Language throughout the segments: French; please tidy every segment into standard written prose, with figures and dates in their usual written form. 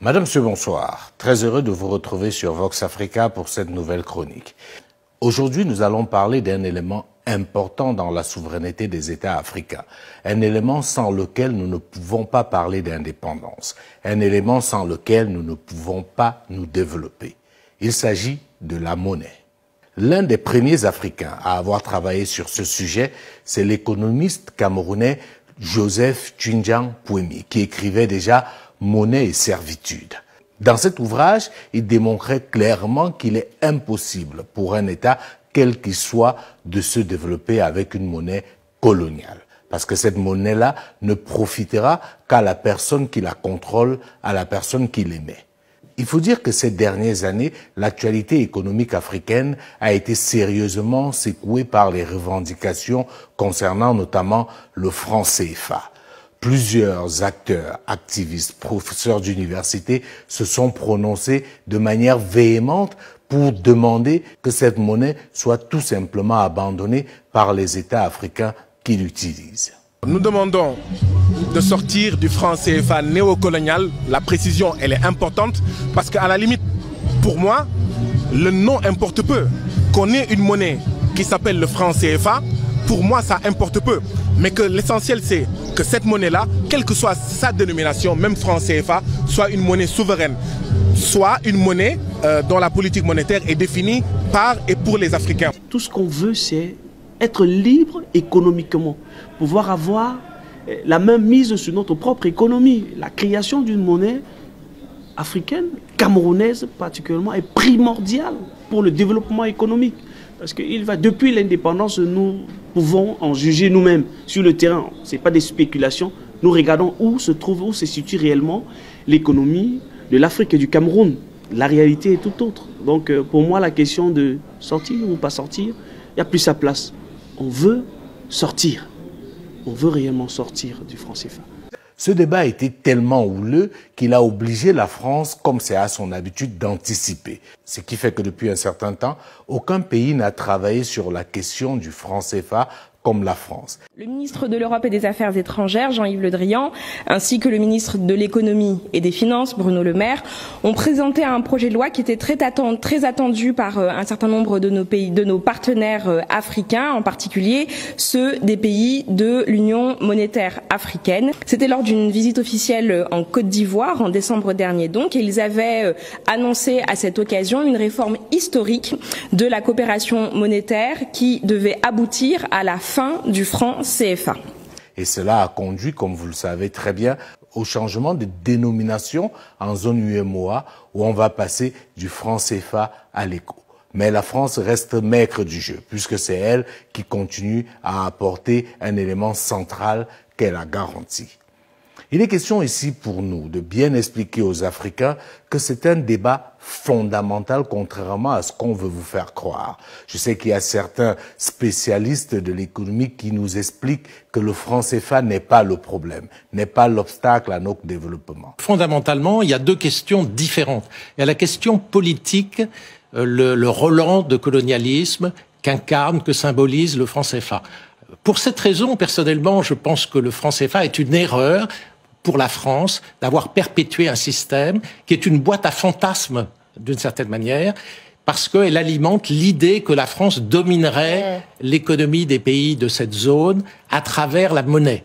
Madame, Monsieur, bonsoir. Très heureux de vous retrouver sur Vox Africa pour cette nouvelle chronique. Aujourd'hui, nous allons parler d'un élément important dans la souveraineté des États africains. Un élément sans lequel nous ne pouvons pas parler d'indépendance. Un élément sans lequel nous ne pouvons pas nous développer. Il s'agit de la monnaie. L'un des premiers Africains à avoir travaillé sur ce sujet, c'est l'économiste camerounais Joseph Tchundjiang Pouemi, qui écrivait déjà « Monnaie et servitude ». Dans cet ouvrage, il démontrait clairement qu'il est impossible pour un État, quel qu'il soit, de se développer avec une monnaie coloniale. Parce que cette monnaie-là ne profitera qu'à la personne qui la contrôle, à la personne qui l'émet. Il faut dire que ces dernières années, l'actualité économique africaine a été sérieusement secouée par les revendications concernant notamment le franc CFA. Plusieurs acteurs, activistes, professeurs d'université se sont prononcés de manière véhémente pour demander que cette monnaie soit tout simplement abandonnée par les États africains qui l'utilisent. Nous demandons de sortir du franc CFA néocolonial. La précision, elle est importante parce qu'à la limite, pour moi, le nom importe peu. Qu'on ait une monnaie qui s'appelle le franc CFA, pour moi, ça importe peu. Mais que l'essentiel, c'est que cette monnaie-là, quelle que soit sa dénomination, même franc CFA, soit une monnaie souveraine, soit une monnaie dont la politique monétaire est définie par et pour les Africains. Tout ce qu'on veut, c'est être libre économiquement, pouvoir avoir la main mise sur notre propre économie. La création d'une monnaie africaine, camerounaise particulièrement, est primordiale pour le développement économique. Parce que depuis l'indépendance, nous pouvons en juger nous-mêmes sur le terrain. Ce n'est pas des spéculations. Nous regardons où se situe réellement l'économie de l'Afrique et du Cameroun. La réalité est tout autre. Donc pour moi, la question de sortir ou pas sortir, il n'y a plus sa place. On veut sortir. On veut réellement sortir du franc CFA. Ce débat a été tellement houleux qu'il a obligé la France, comme c'est à son habitude, d'anticiper. Ce qui fait que depuis un certain temps, aucun pays n'a travaillé sur la question du franc CFA comme la France. Le ministre de l'Europe et des Affaires étrangères, Jean-Yves Le Drian, ainsi que le ministre de l'Économie et des Finances, Bruno Le Maire, ont présenté un projet de loi qui était très attendu par un certain nombre de nos partenaires africains, en particulier ceux des pays de l'Union monétaire africaine. C'était lors d'une visite officielle en Côte d'Ivoire en décembre dernier donc, et ils avaient annoncé à cette occasion une réforme historique de la coopération monétaire qui devait aboutir à la fin du franc CFA. Et cela a conduit, comme vous le savez très bien, au changement de dénomination en zone UEMOA, où on va passer du franc CFA à l'éco. Mais la France reste maître du jeu, puisque c'est elle qui continue à apporter un élément central qu'est la garantie. Il est question ici pour nous de bien expliquer aux Africains que c'est un débat fondamental contrairement à ce qu'on veut vous faire croire. Je sais qu'il y a certains spécialistes de l'économie qui nous expliquent que le franc CFA n'est pas le problème, n'est pas l'obstacle à notre développement. Fondamentalement, il y a deux questions différentes. Il y a la question politique, le relent de colonialisme qu'incarne, que symbolise le franc CFA. Pour cette raison, personnellement, je pense que le franc CFA est une erreur pour la France d'avoir perpétué un système qui est une boîte à fantasmes d'une certaine manière, parce qu'elle alimente l'idée que la France dominerait l'économie des pays de cette zone à travers la monnaie.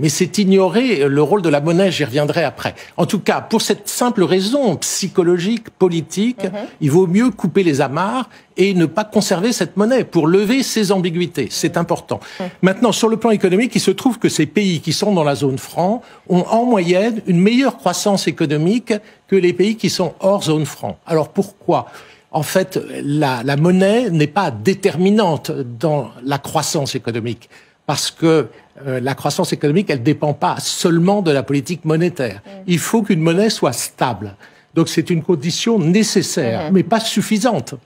Mais c'est ignorer le rôle de la monnaie, j'y reviendrai après. En tout cas, pour cette simple raison psychologique, politique, il vaut mieux couper les amarres et ne pas conserver cette monnaie pour lever ces ambiguïtés. C'est important. Maintenant, sur le plan économique, il se trouve que ces pays qui sont dans la zone franc ont en moyenne une meilleure croissance économique que les pays qui sont hors zone franc. Alors pourquoi ? En fait, la monnaie n'est pas déterminante dans la croissance économique. Parce que la croissance économique, elle ne dépend pas seulement de la politique monétaire. Il faut qu'une monnaie soit stable. Donc c'est une condition nécessaire, mais pas suffisante.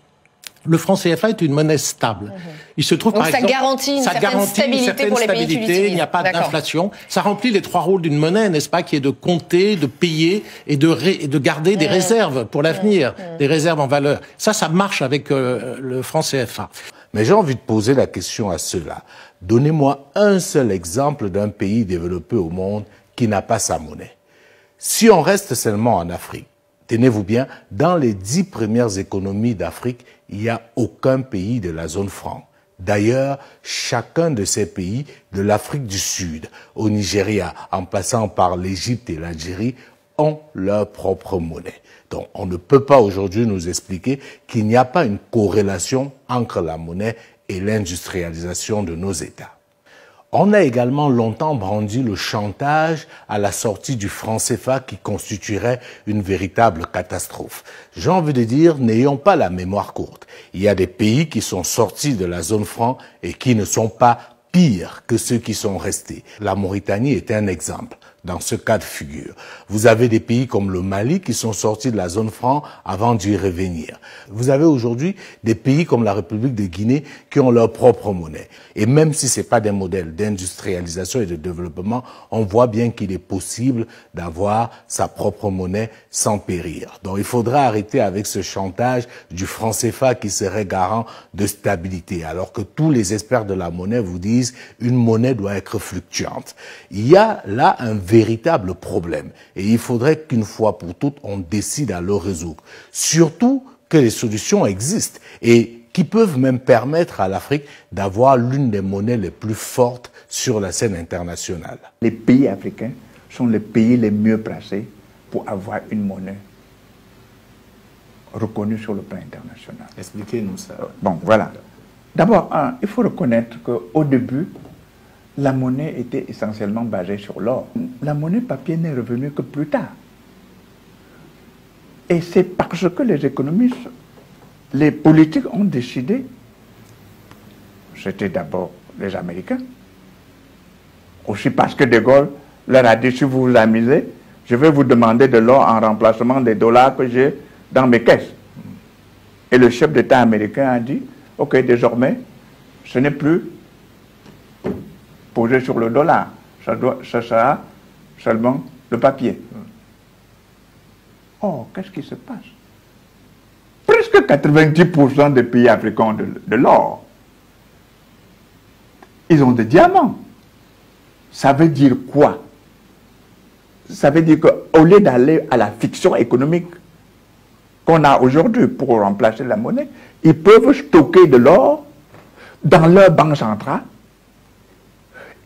Le franc CFA est une monnaie stable. Il se trouve, donc par exemple, ça garantit une certaine stabilité pour les pays qui l'utilisent. Il n'y a pas d'inflation. Ça remplit les trois rôles d'une monnaie, n'est-ce pas, qui est de compter, de payer et de garder des réserves pour l'avenir, des réserves en valeur. Ça marche avec le franc CFA. Mais j'ai envie de poser la question à ceux-là. Donnez-moi un seul exemple d'un pays développé au monde qui n'a pas sa monnaie. Si on reste seulement en Afrique, tenez-vous bien, dans les 10 premières économies d'Afrique, il n'y a aucun pays de la zone franc. D'ailleurs, chacun de ces pays, de l'Afrique du Sud au Nigeria, en passant par l'Égypte et l'Algérie, ont leur propre monnaie. Donc, on ne peut pas aujourd'hui nous expliquer qu'il n'y a pas une corrélation entre la monnaie et l'industrialisation de nos États. On a également longtemps brandi le chantage à la sortie du franc CFA qui constituerait une véritable catastrophe. J'ai envie de dire, n'ayons pas la mémoire courte. Il y a des pays qui sont sortis de la zone franc et qui ne sont pas pires que ceux qui sont restés. La Mauritanie est un exemple dans ce cas de figure. Vous avez des pays comme le Mali qui sont sortis de la zone franc avant d'y revenir. Vous avez aujourd'hui des pays comme la République de Guinée qui ont leur propre monnaie. Et même si ce n'est pas des modèles d'industrialisation et de développement, on voit bien qu'il est possible d'avoir sa propre monnaie sans périr. Donc il faudra arrêter avec ce chantage du franc CFA qui serait garant de stabilité, alors que tous les experts de la monnaie vous disent une monnaie doit être fluctuante. Il y a là un véritable problème et il faudrait qu'une fois pour toutes on décide à le résoudre. Surtout que les solutions existent et qui peuvent même permettre à l'Afrique d'avoir l'une des monnaies les plus fortes sur la scène internationale. Les pays africains sont les pays les mieux placés pour avoir une monnaie reconnue sur le plan international. Expliquez-nous ça. Bon, voilà. D'abord, il faut reconnaître qu'au début, la monnaie était essentiellement basée sur l'or. La monnaie papier n'est revenue que plus tard. Et c'est parce que les économistes, les politiques ont décidé, c'était d'abord les Américains, aussi parce que De Gaulle leur a dit, si vous vous amusez, je vais vous demander de l'or en remplacement des dollars que j'ai dans mes caisses. Et le chef d'État américain a dit, ok, désormais, ce n'est plus posé sur le dollar, ça sera seulement le papier. Oh, qu'est-ce qui se passe? Presque 90% des pays africains ont de l'or. Ils ont des diamants. Ça veut dire quoi? Ça veut dire qu'au lieu d'aller à la fiction économique qu'on a aujourd'hui pour remplacer la monnaie, ils peuvent stocker de l'or dans leur banque centrale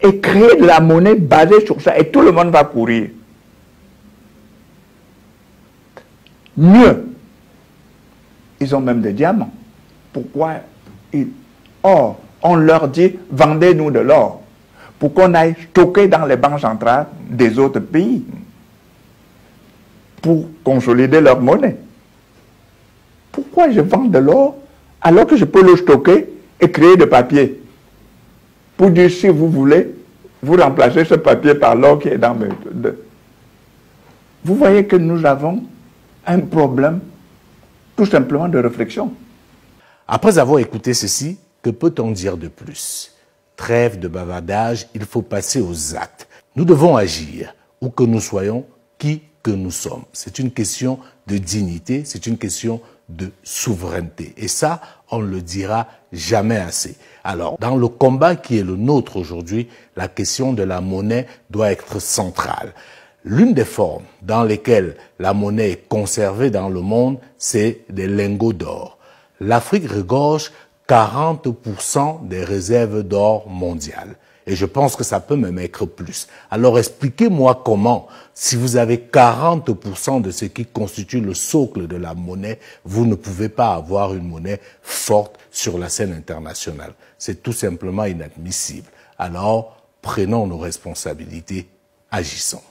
et créer de la monnaie basée sur ça, et tout le monde va courir. Mieux, ils ont même des diamants. Pourquoi Or, on leur dit, vendez-nous de l'or, pour qu'on aille stocker dans les banques centrales des autres pays, pour consolider leur monnaie. Pourquoi je vends de l'or alors que je peux le stocker et créer de papier? Pour dire, si vous voulez, vous remplacez ce papier par l'or qui est dans mes... Vous voyez que nous avons un problème tout simplement de réflexion. Après avoir écouté ceci, que peut-on dire de plus? Trêve de bavardage, il faut passer aux actes. Nous devons agir, où que nous soyons, qui que nous sommes. C'est une question de dignité, c'est une question de souveraineté. Et ça, on ne le dira jamais assez. Alors, dans le combat qui est le nôtre aujourd'hui, la question de la monnaie doit être centrale. L'une des formes dans lesquelles la monnaie est conservée dans le monde, c'est des lingots d'or. L'Afrique regorge 40% des réserves d'or mondiales. Et je pense que ça peut même être plus. Alors expliquez-moi comment, si vous avez 40% de ce qui constitue le socle de la monnaie, vous ne pouvez pas avoir une monnaie forte sur la scène internationale. C'est tout simplement inadmissible. Alors, prenons nos responsabilités, agissons.